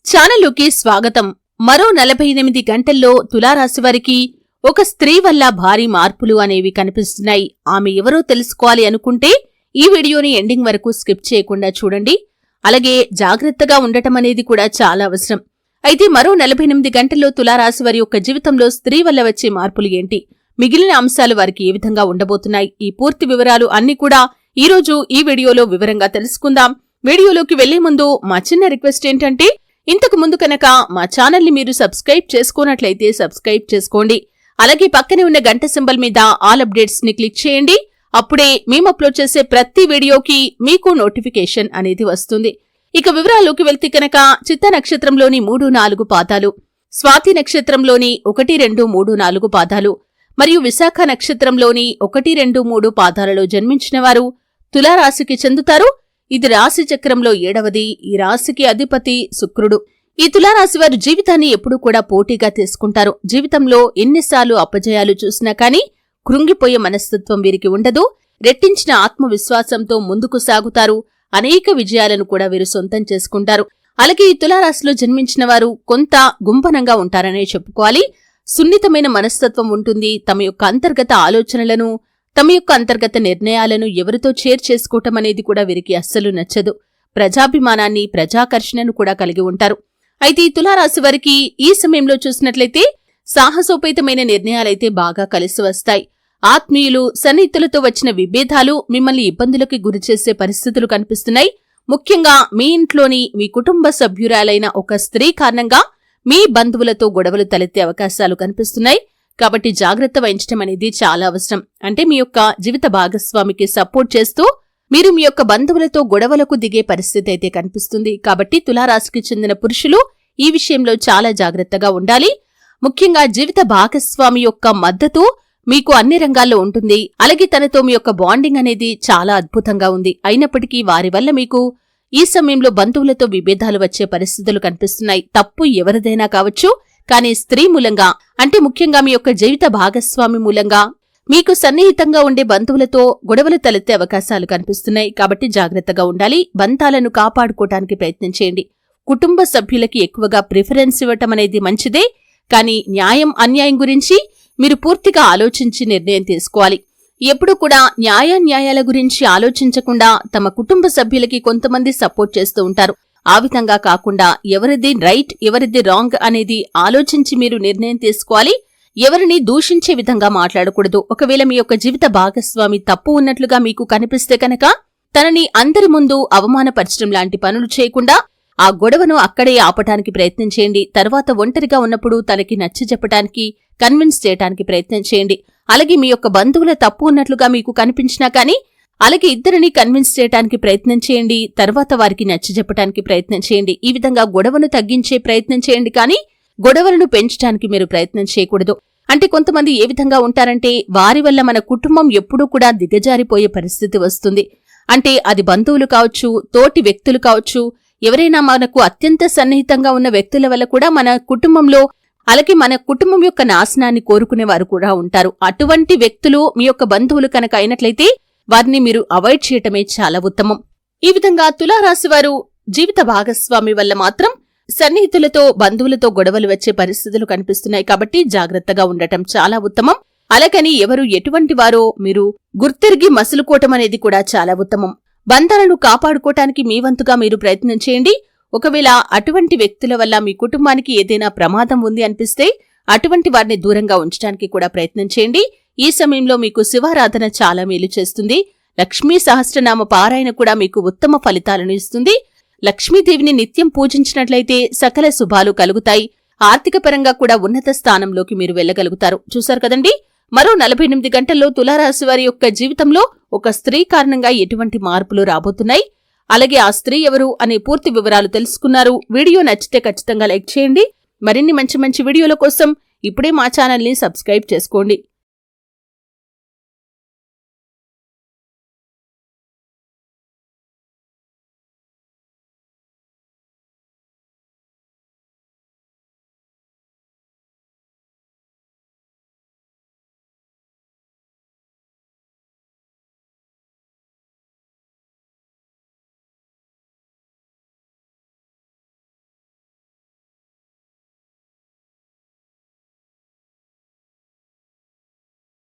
ఛానలుకి స్వాగతం. మరో 48 గంటల్లో తులారాశి వారికి ఒక స్త్రీ వల్ల భారీ మార్పులు అనేవి కనిపిస్తున్నాయి. ఆమె ఎవరో తెలుసుకోవాలి అనుకుంటే ఈ వీడియోని ఎండింగ్ వరకు స్కిప్ చేయకుండా చూడండి. అలాగే జాగ్రత్తగా ఉండటం అనేది కూడా చాలా అవసరం. అయితే మరో 48 గంటల్లో తులారాశి వారి యొక్క జీవితంలో స్త్రీ వల్ల వచ్చే మార్పులు ఏంటి, మిగిలిన అంశాలు వారికి ఏ విధంగా ఉండబోతున్నాయి, ఈ పూర్తి వివరాలు అన్ని కూడా ఈరోజు ఈ వీడియోలో వివరంగా తెలుసుకుందాం. వీడియోలోకి వెళ్లే ముందు మా చిన్న రిక్వెస్ట్ ఏంటంటే, ఇంతకు ముందు కనుక మా ఛానల్ని మీరు సబ్స్క్రైబ్ చేసుకోనట్లయితే సబ్స్క్రైబ్ చేసుకోండి. అలాగే పక్కనే ఉన్న గంట సింబల్ మీద ఆల్ అప్డేట్స్ ని క్లిక్ చేయండి. అప్పుడే మేము అప్లోడ్ చేసే ప్రతి వీడియోకి మీకు నోటిఫికేషన్ అనేది వస్తుంది. ఇక వివరాల్లోకి వెళ్తే కనుక చిత్త నక్షత్రంలోని 3-4 పాదాలు, స్వాతి నక్షత్రంలోని 1-2-3-4 పాదాలు మరియు విశాఖ నక్షత్రంలోని 1-2-3 పాదాలలో జన్మించిన వారు తులారాశికి చెందుతారు. ఇది రాశి చక్రంలో 7వది. ఈ రాశికి అధిపతి శుక్రుడు. ఈ తులారాశి వారు జీవితాన్ని ఎప్పుడూ కూడా పోటీగా తీసుకుంటారు. జీవితంలో ఎన్నిసార్లు అపజయాలు చూసినా కానీ కృంగిపోయే మనస్తత్వం వీరికి ఉండదు. రెట్టించిన ఆత్మవిశ్వాసంతో ముందుకు సాగుతారు. అనేక విజయాలను కూడా వీరు సొంతం చేసుకుంటారు. అలాగే ఈ తులారాశిలో జన్మించిన వారు కొంత గుంభనంగా ఉంటారనే చెప్పుకోవాలి. సున్నితమైన మనస్తత్వం ఉంటుంది. తమ యొక్క అంతర్గత ఆలోచనలను, తమ యొక్క అంతర్గత నిర్ణయాలను ఎవరితో షేర్ చేసుకోవటం అనేది కూడా వీరికి అస్సలు నచ్చదు. ప్రజాభిమానాన్ని, ప్రజాకర్షణను కూడా కలిగి ఉంటారు. అయితే ఈ తులారాశి వారికి ఈ సమయంలో చూసినట్లయితే సాహసోపేతమైన నిర్ణయాలైతే బాగా కలిసి వస్తాయి. ఆత్మీయులు, సన్నిహితులతో వచ్చిన విభేదాలు మిమ్మల్ని ఇబ్బందులకి గురిచేసే పరిస్థితులు కనిపిస్తున్నాయి. ముఖ్యంగా మీ ఇంట్లోని మీ కుటుంబ సభ్యురాలైన ఒక స్త్రీ కారణంగా మీ బంధువులతో గొడవలు తలెత్తే అవకాశాలు కనిపిస్తున్నాయి. కాబట్టి జాగ్రత్త వహించడం అనేది చాలా అవసరం. అంటే మీ యొక్క జీవిత భాగస్వామికి సపోర్ట్ చేస్తూ మీరు మీ యొక్క బంధువులతో గొడవలకు దిగే పరిస్థితి అయితే కనిపిస్తుంది. కాబట్టి తులారాశికి చెందిన పురుషులు ఈ విషయంలో చాలా జాగ్రత్తగా ఉండాలి. ముఖ్యంగా జీవిత భాగస్వామి యొక్క మద్దతు మీకు అన్ని రంగాల్లో ఉంటుంది. అలాగే తనతో మీ యొక్క బాండింగ్ అనేది చాలా అద్భుతంగా ఉంది. అయినప్పటికీ వారి వల్ల మీకు ఈ సమయంలో బంధువులతో విభేదాలు వచ్చే పరిస్థితులు కనిపిస్తున్నాయి. తప్పు ఎవరిదైనా కావచ్చు, కానీ స్త్రీ మూలంగా, అంటే ముఖ్యంగా మీ యొక్క జీవిత భాగస్వామి మూలంగా మీకు సన్నిహితంగా ఉండే బంధువులతో గొడవలు తలెత్తే అవకాశాలు కనిపిస్తున్నాయి. కాబట్టి జాగ్రత్తగా ఉండాలి. బంధాలను కాపాడుకోవటానికి ప్రయత్నం చేయండి. కుటుంబ సభ్యులకి ఎక్కువగా ప్రిఫరెన్స్ ఇవ్వటం అనేది మంచిదే, కానీ న్యాయం అన్యాయం గురించి మీరు పూర్తిగా ఆలోచించి నిర్ణయం తీసుకోవాలి. ఎప్పుడూ కూడా న్యాయాల గురించి ఆలోచించకుండా తమ కుటుంబ సభ్యులకి కొంతమంది సపోర్ట్ చేస్తూ ఉంటారు. ఆ విధంగా కాకుండా ఎవరిది రైట్, ఎవరిది రాంగ్ అనేది ఆలోచించి మీరు నిర్ణయం తీసుకోవాలి. ఎవరిని దూషించే విధంగా మాట్లాడకూడదు. ఒకవేళ మీ యొక్క జీవిత భాగస్వామి తప్పు ఉన్నట్లుగా మీకు కనిపిస్తే కనుక తనని అందరి ముందు అవమానపరచడం లాంటి పనులు చేయకుండా ఆ గొడవను అక్కడే ఆపటానికి ప్రయత్నం చేయండి. తర్వాత ఒంటరిగా ఉన్నప్పుడు తనకి నచ్చజెప్పటానికి, కన్విన్స్ చేయడానికి ప్రయత్నం చేయండి. అలాగే మీ యొక్క బంధువుల తప్పు ఉన్నట్లుగా మీకు కనిపించినా కానీ అలాగే ఇద్దరిని కన్విన్స్ చేయడానికి ప్రయత్నం చేయండి. తర్వాత వారికి నచ్చజెప్పటానికి ప్రయత్నం చేయండి. ఈ విధంగా గొడవను తగ్గించే ప్రయత్నం చేయండి, కానీ గొడవలను పెంచడానికి మీరు ప్రయత్నం చేయకూడదు. అంటే కొంతమంది ఏ విధంగా ఉంటారంటే, వారి వల్ల మన కుటుంబం ఎప్పుడూ కూడా దిగజారిపోయే పరిస్థితి వస్తుంది. అంటే అది బంధువులు కావచ్చు, తోటి వ్యక్తులు కావచ్చు, ఎవరైనా మనకు అత్యంత సన్నిహితంగా ఉన్న వ్యక్తుల వల్ల కూడా మన కుటుంబంలో, అలాగే మన కుటుంబం యొక్క నాశనాన్ని కోరుకునేవారు కూడా ఉంటారు. అటువంటి వ్యక్తులు మీ యొక్క బంధువులు కనుక అయినట్లయితే వారిని మీరు అవాయిడ్ చేయటమే చాలా ఉత్తమం. ఈ విధంగా తులారాశి వారు జీవిత భాగస్వామి వల్ల మాత్రం సన్నిహితులతో, బంధువులతో గొడవలు వచ్చే పరిస్థితులు కనిపిస్తున్నాయి. కాబట్టి జాగ్రత్తగా ఉండటం చాలా ఉత్తమం. అలాగని ఎవరు ఎటువంటి వారో మీరు గుర్తిరిగి మసులుకోవటం అనేది కూడా చాలా ఉత్తమం. బంధాలను కాపాడుకోవటానికి మీ వంతుగా మీరు ప్రయత్నం చేయండి. ఒకవేళ అటువంటి వ్యక్తుల వల్ల మీ కుటుంబానికి ఏదైనా ప్రమాదం ఉంది అనిపిస్తే అటువంటి వారిని దూరంగా ఉంచడానికి కూడా ప్రయత్నం చేయండి. ఈ సమయంలో మీకు శివారాధన చాలా మేలు చేస్తుంది. లక్ష్మీ సహస్రనామ పారాయణ కూడా మీకు ఉత్తమ ఫలితాలను ఇస్తుంది. లక్ష్మీదేవిని నిత్యం పూజించినట్లయితే సకల శుభాలు కలుగుతాయి. ఆర్థిక పరంగా కూడా ఉన్నత స్థానంలోకి మీరు వెళ్లగలుగుతారు. చూశారు కదండి, మరో 48 గంటల్లో తులారాశి వారి యొక్క జీవితంలో ఒక స్త్రీ కారణంగా ఎటువంటి మార్పులు రాబోతున్నాయి, అలాగే ఆ స్త్రీ ఎవరు అనే పూర్తి వివరాలు తెలుసుకున్నారు. వీడియో నచ్చితే ఖచ్చితంగా లైక్ చేయండి. మరిన్ని మంచి వీడియోల కోసం ఇప్పుడే మా ఛానల్ని సబ్స్క్రైబ్ చేసుకోండి.